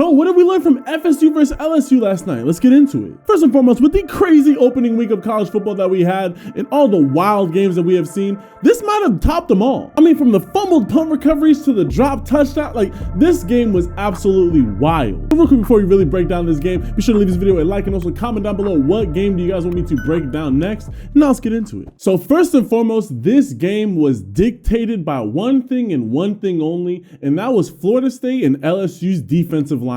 So what did we learn from FSU versus LSU last night? Let's get into it. First and foremost, with the crazy opening week of college football that we had and all the wild games that we have seen, this might have topped them all. I mean, from the fumbled punt recoveries to the drop touchdown, like this game was absolutely wild. Real quick before we really break down this game, be sure to leave this video a like and also comment down below what game do you guys want me to break down next. Now let's get into it. So first and foremost, this game was dictated by one thing and one thing only, and that was Florida State and LSU's defensive linemen.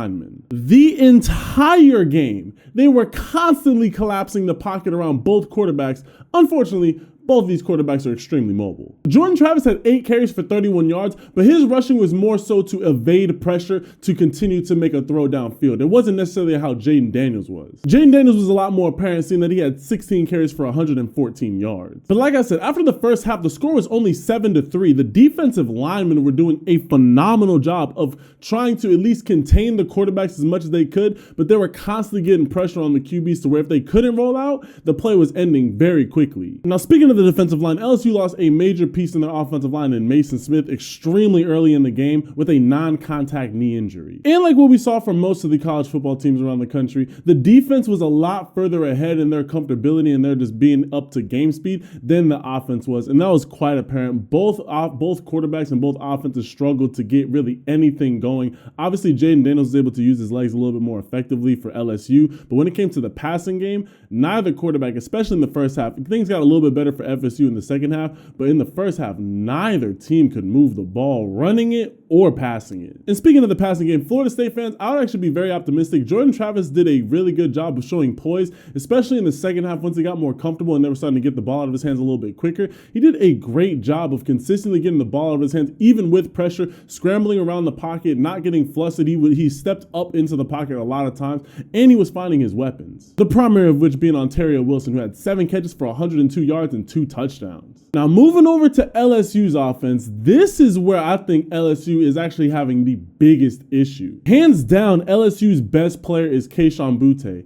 The entire game, they were constantly collapsing the pocket around both quarterbacks. Unfortunately, both of these quarterbacks are extremely mobile. Jordan Travis had 8 carries for 31 yards, but his rushing was more so to evade pressure to continue to make a throw downfield. It wasn't necessarily how Jaden Daniels was. Jaden Daniels was a lot more apparent, seeing that he had 16 carries for 114 yards. But like I said, after the first half, the score was only 7-3. The defensive linemen were doing a phenomenal job of trying to at least contain the quarterbacks as much as they could, but they were constantly getting pressure on the QBs to where if they couldn't roll out, the play was ending very quickly. Now, speaking of the defensive line, LSU lost a major piece in their offensive line in Mason Smith extremely early in the game with a non-contact knee injury. And like what we saw from most of the college football teams around the country, the defense was a lot further ahead in their comfortability and their just being up to game speed than the offense was. And that was quite apparent. Both quarterbacks and both offenses struggled to get really anything going. Obviously, Jaden Daniels was able to use his legs a little bit more effectively for LSU, but when it came to the passing game, neither quarterback, especially in the first half, things got a little bit better for FSU in the second half, but in the first half, neither team could move the ball running it or passing it. And speaking of the passing game, Florida State fans, I would actually be very optimistic. Jordan Travis did a really good job of showing poise, especially in the second half once he got more comfortable and they were starting to get the ball out of his hands a little bit quicker. He did a great job of consistently getting the ball out of his hands, even with pressure, scrambling around the pocket, not getting flustered. He stepped up into the pocket a lot of times, and he was finding his weapons. The primary of which being Ontario Wilson, who had 7 catches for 102 yards and 2 touchdowns. Now, moving over to LSU's offense, this is where I think LSU is actually having the biggest issue. Hands down, LSU's best player is Kayshon Boutte,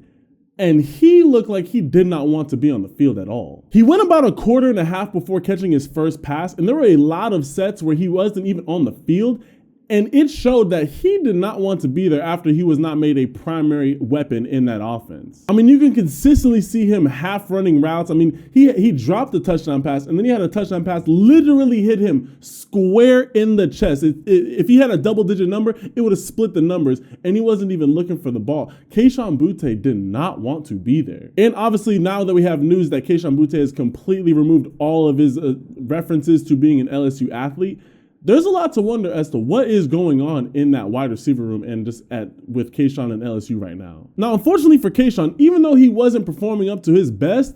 and he looked like he did not want to be on the field at all. He went about a quarter and a half before catching his first pass, and there were a lot of sets where he wasn't even on the field, and it showed that he did not want to be there after he was not made a primary weapon in that offense. I mean, you can consistently see him half running routes. I mean, he dropped the touchdown pass, and then he had a touchdown pass literally hit him square in the chest. If he had a double-digit number, it would have split the numbers, and he wasn't even looking for the ball. Kayshon Boutte did not want to be there. And obviously, now that we have news that Kayshon Boutte has completely removed all of his references to being an LSU athlete, there's a lot to wonder as to what is going on in that wide receiver room and just with Kayshon and LSU right now. Now, unfortunately for Kayshon, even though he wasn't performing up to his best,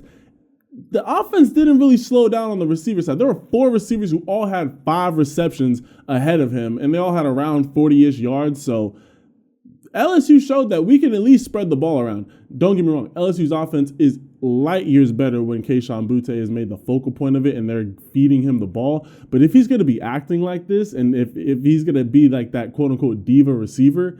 the offense didn't really slow down on the receiver side. There were 4 receivers who all had 5 receptions ahead of him, and they all had around 40-ish yards. So LSU showed that we can at least spread the ball around. Don't get me wrong, LSU's offense is light years better when Kayshon Boutte has made the focal point of it and they're feeding him the ball. But if he's going to be acting like this, and if he's going to be like that quote-unquote diva receiver,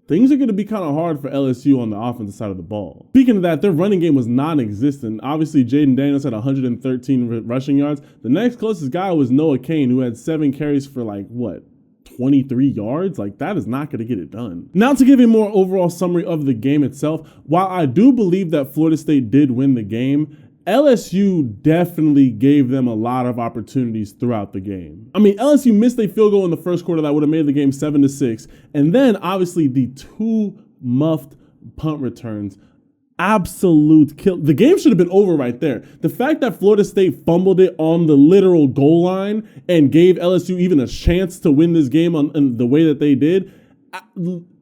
things are going to be kind of hard for LSU on the offensive side of the ball. Speaking of that, their running game was non-existent. Obviously, Jaden Daniels had 113 rushing yards. The next closest guy was Noah Cain, who had 7 carries for 23 yards. Like, that is not going to get it done. Now, to give a more overall summary of the game itself, while I do believe that Florida State did win the game, LSU definitely gave them a lot of opportunities throughout the game. I mean, LSU missed a field goal in the first quarter that would have made the game 7-6. And then, obviously, the 2 muffed punt returns. Absolute kill. The game should have been over right there. The fact that Florida State fumbled it on the literal goal line and gave LSU even a chance to win this game in the way that they did,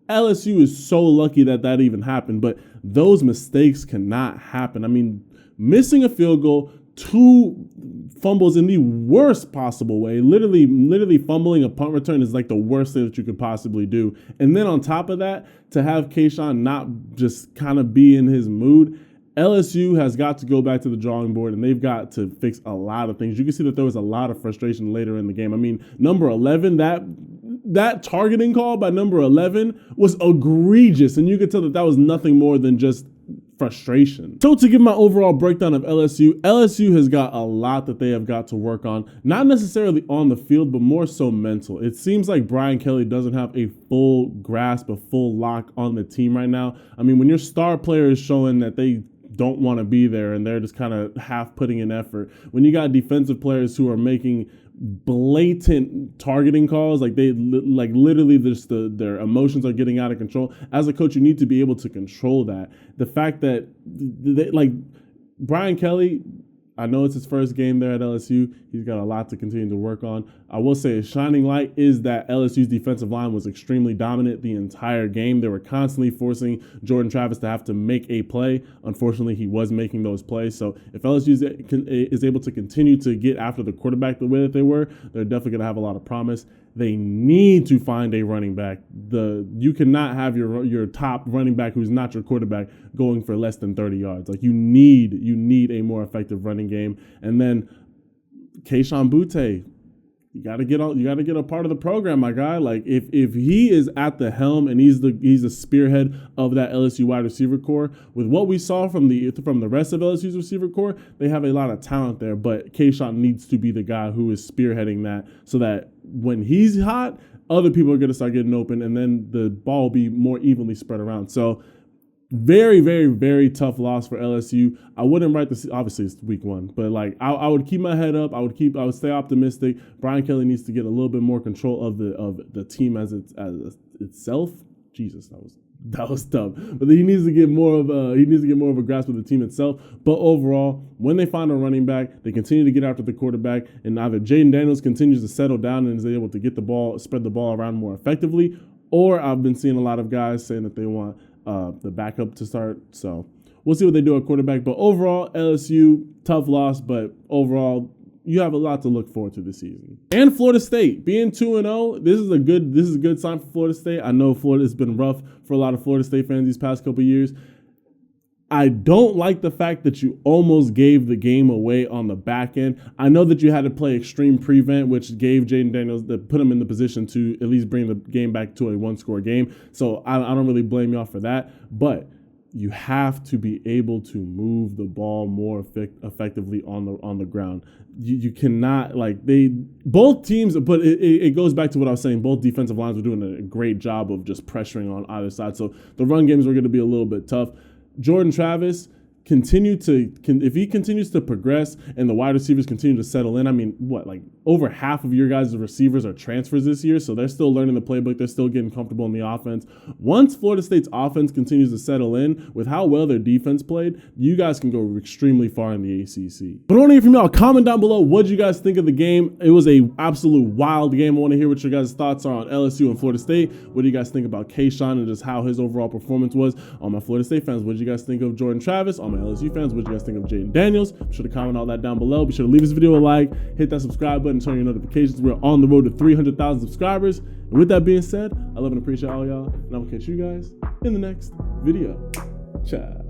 LSU is so lucky that that even happened. But those mistakes cannot happen. I mean, missing a field goal, 2 fumbles in the worst possible way. Literally fumbling a punt return is like the worst thing that you could possibly do. And then on top of that, to have Kayshon not just kind of be in his mood, LSU has got to go back to the drawing board, and they've got to fix a lot of things. You can see that there was a lot of frustration later in the game. I mean, number 11, that targeting call by number 11 was egregious, and you could tell that that was nothing more than just frustration. So to give my overall breakdown of LSU has got a lot that they have got to work on, not necessarily on the field, but more so mental. It seems like Brian Kelly doesn't have a full grasp, a full lock on the team right now. I mean, when your star player is showing that they don't want to be there and they're just kind of half putting in effort, when you got defensive players who are making blatant targeting calls, like literally just their emotions are getting out of control. As a coach, you need to be able to control that. The fact that like Brian Kelly, I know it's his first game there at LSU. He's got a lot to continue to work on. I will say a shining light is that LSU's defensive line was extremely dominant the entire game. They were constantly forcing Jordan Travis to have to make a play. Unfortunately, he was making those plays. So if LSU is able to continue to get after the quarterback the way that they were, they're definitely going to have a lot of promise. They need to find a running back. You cannot have your top running back who's not your quarterback going for less than 30 yards. Like you need a more effective running game. And then Kayshon Boutte, you got to get a part of the program, my guy. Like if he is at the helm and he's the spearhead of that LSU wide receiver core, with what we saw from the rest of LSU's receiver core, they have a lot of talent there. But Kayshon needs to be the guy who is spearheading that, so that when he's hot, other people are going to start getting open, and then the ball will be more evenly spread around. So very, very, very tough loss for LSU. I wouldn't write this. Obviously, it's week one, but like I would keep my head up. I would stay optimistic. Brian Kelly needs to get a little bit more control of the team as itself. Jesus, that was tough. But he needs to get more of a grasp of the team itself. But overall, when they find a running back, they continue to get after the quarterback, and either Jaden Daniels continues to settle down and is able to spread the ball around more effectively, or I've been seeing a lot of guys saying that they want the backup to start. So we'll see what they do at quarterback. But overall, LSU, tough loss, but overall, you have a lot to look forward to this season. And Florida State being 2-0, this is a good sign for Florida State. I know Florida's been rough for a lot of Florida State fans these past couple of years. I don't like the fact that you almost gave the game away on the back end. I know that you had to play extreme prevent, which gave Jaden Daniels, that put him in the position to at least bring the game back to a one-score game. So I don't really blame y'all for that. But you have to be able to move the ball more effectively on the ground. You cannot, both teams, but it goes back to what I was saying. Both defensive lines were doing a great job of just pressuring on either side. So the run games were going to be a little bit tough. Jordan Travis, if he continues to progress and the wide receivers continue to settle in, I mean, over half of your guys' receivers are transfers this year, so they're still learning the playbook. They're still getting comfortable in the offense. Once Florida State's offense continues to settle in with how well their defense played, you guys can go extremely far in the ACC. But I want to hear from y'all. Comment down below, what did you guys think of the game? It was a absolute wild game. I want to hear what your guys' thoughts are on LSU and Florida State. What do you guys think about Kayshon and just how his overall performance was? On my Florida State fans, what did you guys think of Jordan Travis? On my LSU fans, what do you guys think of Jaden Daniels? Be sure to comment all that down below. Be sure to leave this video a like, hit that subscribe button, turn your notifications. We're on the road to 300,000 subscribers. And with that being said, I love and appreciate all y'all, and I will catch you guys in the next video. Ciao.